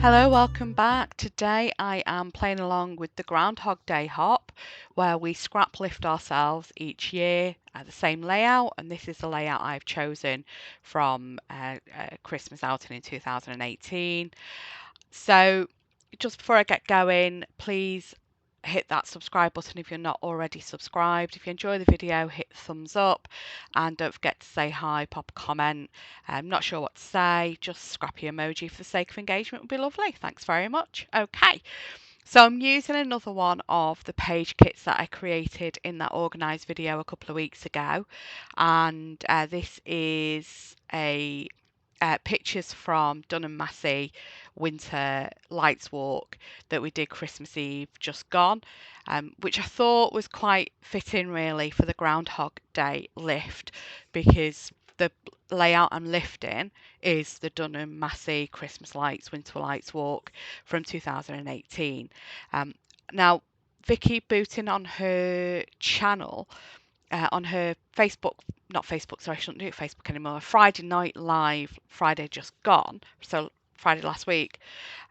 Hello, welcome back. Today I am playing along with the Groundhog Day hop where we scrap lift ourselves each year at the same layout, and this is the layout I've chosen from Christmas outing in 2018. So just before I get going, please hit that subscribe button if you're not already subscribed. If you enjoy the video, hit the thumbs up and don't forget to say hi, pop a comment. I'm not sure what to say, just scrappy emoji for the sake of engagement would be lovely. Thanks very much. Okay, so I'm using another one of the page kits that I created in that organised video a couple of weeks ago, and this is a pictures from Dunham Massey Winter Lights Walk that we did Christmas Eve just gone, which I thought was quite fitting really for the Groundhog Day lift because the layout I'm lifting is the Dunham Massey Christmas Lights Winter Lights Walk from 2018. Um, Now, Vicky Bootin on her channel on her Facebook, not Facebook, sorry, I shouldn't do it Facebook anymore. Friday Night Live, Friday just gone, so Friday last week.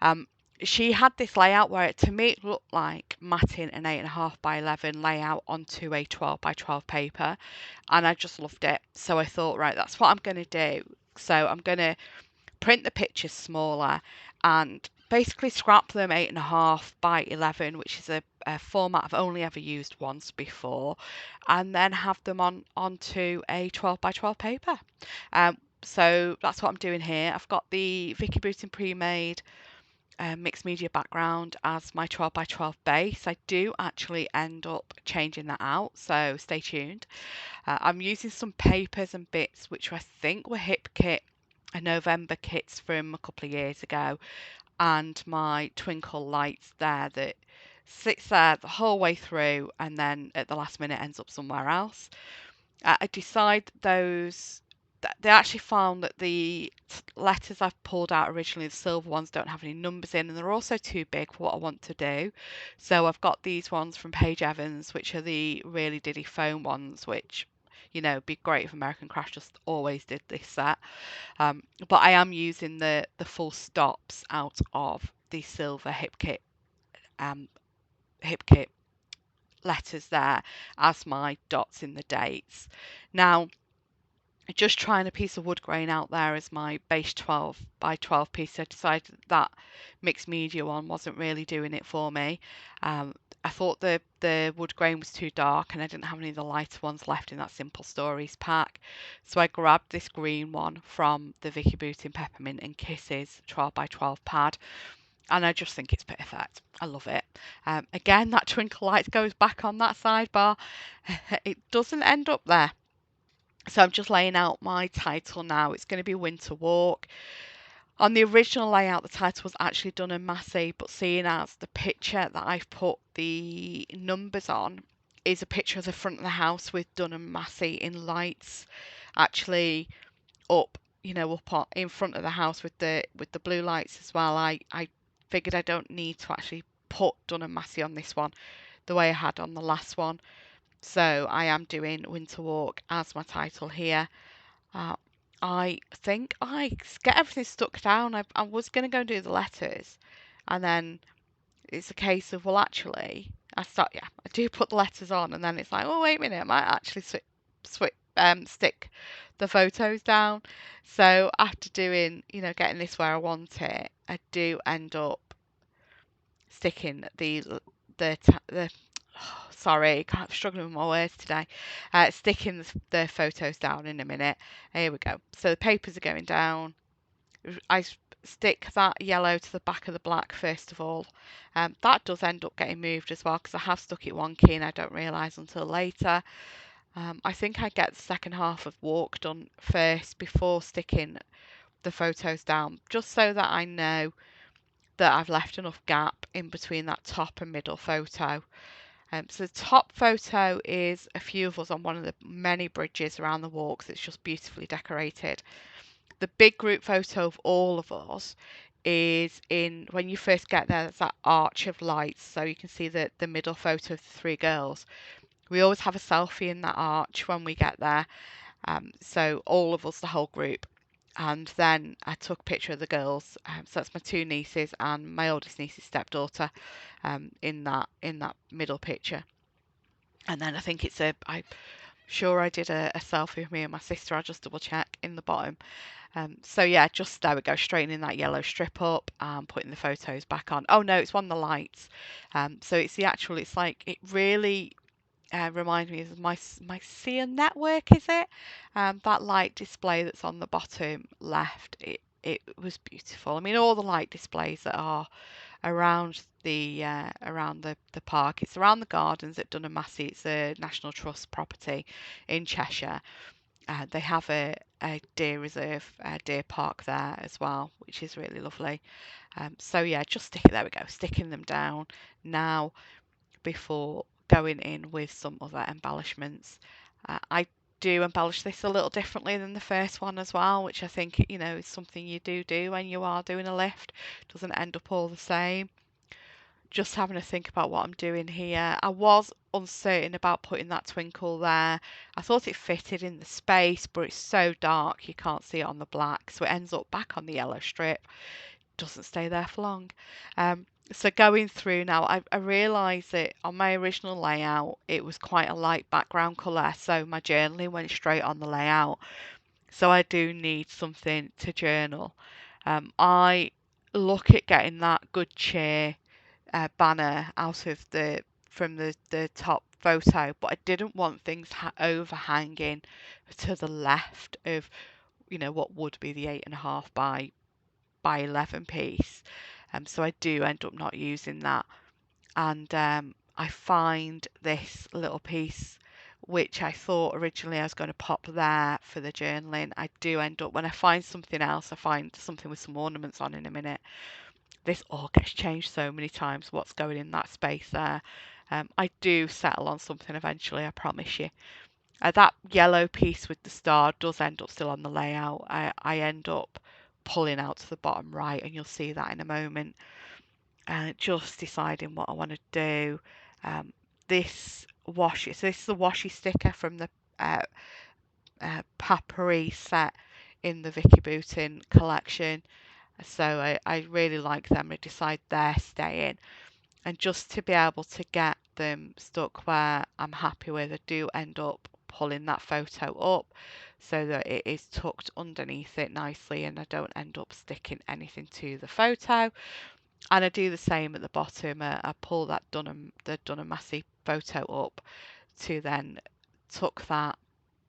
Um, she had this layout where to me it looked like matting an 8.5 by 11 layout onto a 12 by 12 paper, and I just loved it. So I thought, right, that's what I'm going to do. So I'm going to print the pictures smaller and basically scrap them 8.5 by 11, which is a format I've only ever used once before, and then have them onto a 12 by 12 paper. So that's what I'm doing here. I've got the Vicky Bootin pre-made mixed media background as my 12 by 12 base. I do actually end up changing that out, so stay tuned. I'm using some papers and bits which I think were Hip Kit November kits from a couple of years ago, and my twinkle lights there that sits there the whole way through and then at the last minute ends up somewhere else. I decide those they actually found that the letters I've pulled out originally, the silver ones, don't have any numbers in, and they're also too big for what I want to do. So I've got these ones from Paige Evans, which are the really diddy foam ones, which be great if American Crash just always did this set. But I am using the full stops out of the silver um, hip kit letters there as my dots in the dates. Now, just trying a piece of wood grain out there as my base 12 by 12 piece. I decided that mixed media one wasn't really doing it for me. I thought the wood grain was too dark and I didn't have any of the lighter ones left in that Simple Stories pack. So I grabbed this green one from the Vicky Bootin Peppermint and Kisses 12 by 12 pad, and I just think it's perfect. I love it. Again, that twinkle light goes back on that sidebar. It doesn't end up there. So I'm just laying out my title now. It's going to be Winter Walk. On the original layout, the title was actually done in Massey, but seeing as the picture that I've put the numbers on is a picture of the front of the house with Dunham Massey in lights, actually up, up in front of the house with the blue lights as well. I figured I don't need to actually put Dunham Massey on this one the way I had on the last one. So I am doing Winter Walk as my title here. I think I get everything stuck down. I was going to go and do the letters, and then it's a case of, well, actually, I do put the letters on, and then it's like, oh, wait a minute, I might actually stick the photos down. So after doing, getting this where I want it, I do end up sticking the sorry, I'm struggling with my words today. Sticking the photos down in a minute. Here we go. So the papers are going down. I stick that yellow to the back of the black first of all. That does end up getting moved as well because I have stuck it wonky and I don't realise until later. I think I get the second half of Walk done first before sticking the photos down, just so that I know that I've left enough gap in between that top and middle photo. So the top photo is a few of us on one of the many bridges around the walks. It's just beautifully decorated. The big group photo of all of us is in when you first get there. There's that arch of lights, so you can see the middle photo of the three girls. We always have a selfie in that arch when we get there. So all of us, the whole group. And then I took a picture of the girls. So that's my two nieces and my oldest niece's stepdaughter, in that middle picture. And then I think I'm sure I did a selfie of me and my sister. I'll just double check in the bottom. So yeah, just there we go, straightening that yellow strip up and putting the photos back on. Oh no, it's one of the lights. So it's the actual. It's like it really reminds me of my Seer network. Is it? That light display that's on the bottom left. It was beautiful. I mean, all the light displays that are around the park. It's around the gardens at Dunham Massey. It's a National Trust property in Cheshire. They have a deer reserve, a deer park there as well, which is really lovely. So yeah, just there we go, sticking them down now before going in with some other embellishments. I do embellish this a little differently than the first one as well, which I think, is something you do when you are doing a lift. Doesn't end up all the same. Just having to think about what I'm doing here. I was uncertain about putting that twinkle there. I thought it fitted in the space, but it's so dark you can't see it on the black, so it ends up back on the yellow strip. Doesn't stay there for long. So going through now, I realised that on my original layout it was quite a light background colour, so my journaling went straight on the layout. So I do need something to journal. I look at getting that good cheer banner out of from the top photo, but I didn't want things overhanging to the left of what would be the 8.5 by 11 piece. So I do end up not using that, and I find this little piece which I thought originally I was going to pop there for the journaling. I do end up, when I find something else, I find something with some ornaments on in a minute. This all gets changed so many times, what's going in that space there. I do settle on something eventually, I promise you. That yellow piece with the star does end up still on the layout. I end up pulling out to the bottom right, and you'll see that in a moment. Just deciding what I want to do. This washi, so this is the washi sticker from the Papyri set in the Vicky Bootin collection. So I really like them. I decide they're staying. And just to be able to get them stuck where I'm happy with, I do end up pulling that photo up so that it is tucked underneath it nicely and I don't end up sticking anything to the photo. And I do the same at the bottom. I pull the Dunham Massey photo up to then tuck that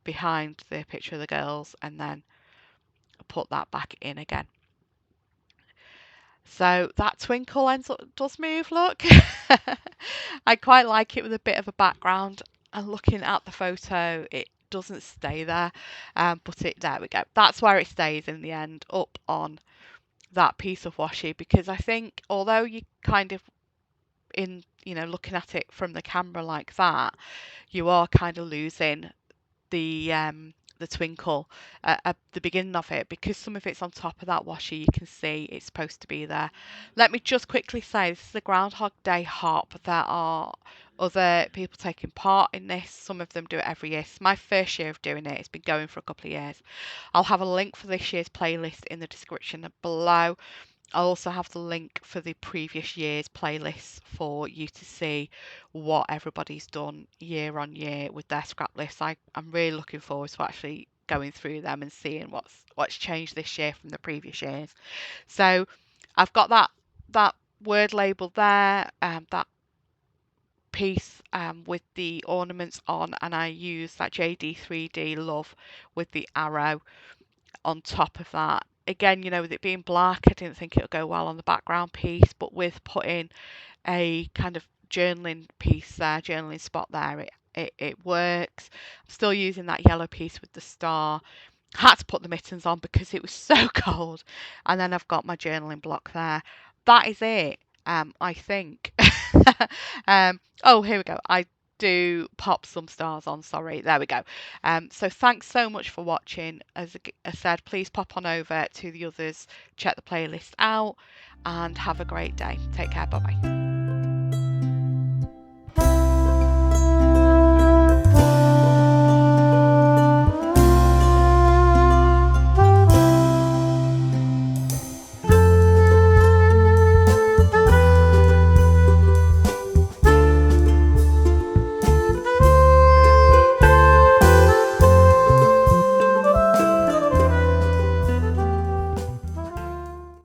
behind the picture of the girls and then put that back in again. So that twinkle does move, look. I quite like it with a bit of a background, and looking at the photo it doesn't stay there, but there we go, that's where it stays in the end, up on that piece of washi, because I think although you kind of looking at it from the camera like that, you are kind of losing the twinkle at the beginning of it, because some of it's on top of that washi. You can see it's supposed to be there. Let me just quickly say, this is the Groundhog Day hop. There are other people taking part in this. Some of them do it every year. It's my first year of doing it. It's been going for a couple of years. I'll have a link for this year's playlist in the description below. I'll also have the link for the previous year's playlists for you to see what everybody's done year on year with their scrap lists. I'm really looking forward to actually going through them and seeing what's changed this year from the previous years. So I've got that word label there, that piece with the ornaments on, and I use that JD3D Love with the arrow on top of that. Again, with it being black, I didn't think it would go well on the background piece, but with putting a kind of journaling piece there, journaling spot there, it works. I'm still using that yellow piece with the star. I had to put the mittens on because it was so cold. And then I've got my journaling block there. That is it, I think. Oh, here we go. I do pop some stars on, sorry, there we go. So thanks so much for watching. As I said, please pop on over to the others, check the playlist out, and have a great day. Take care, bye bye.